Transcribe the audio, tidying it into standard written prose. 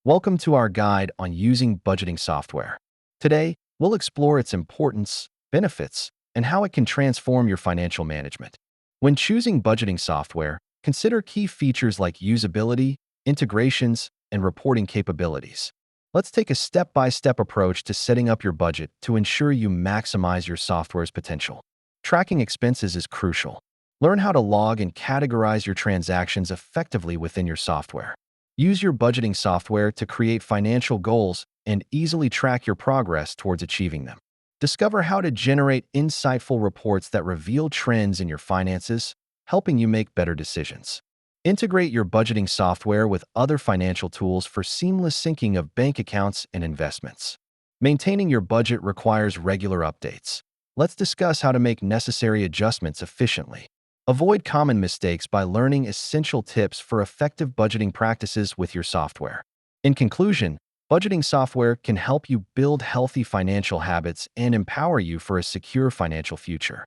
Welcome to our guide on using budgeting software. Today, we'll explore its importance, benefits, and how it can transform your financial management. When choosing budgeting software, consider key features like usability, integrations, and reporting capabilities. Let's take a step-by-step approach to setting up your budget to ensure you maximize your software's potential. Tracking expenses is crucial. Learn how to log and categorize your transactions effectively within your software. Use your budgeting software to create financial goals and easily track your progress towards achieving them. Discover how to generate insightful reports that reveal trends in your finances, helping you make better decisions. Integrate your budgeting software with other financial tools for seamless syncing of bank accounts and investments. Maintaining your budget requires regular updates. Let's discuss how to make necessary adjustments efficiently. Avoid common mistakes by learning essential tips for effective budgeting practices with your software. In conclusion, budgeting software can help you build healthy financial habits and empower you for a secure financial future.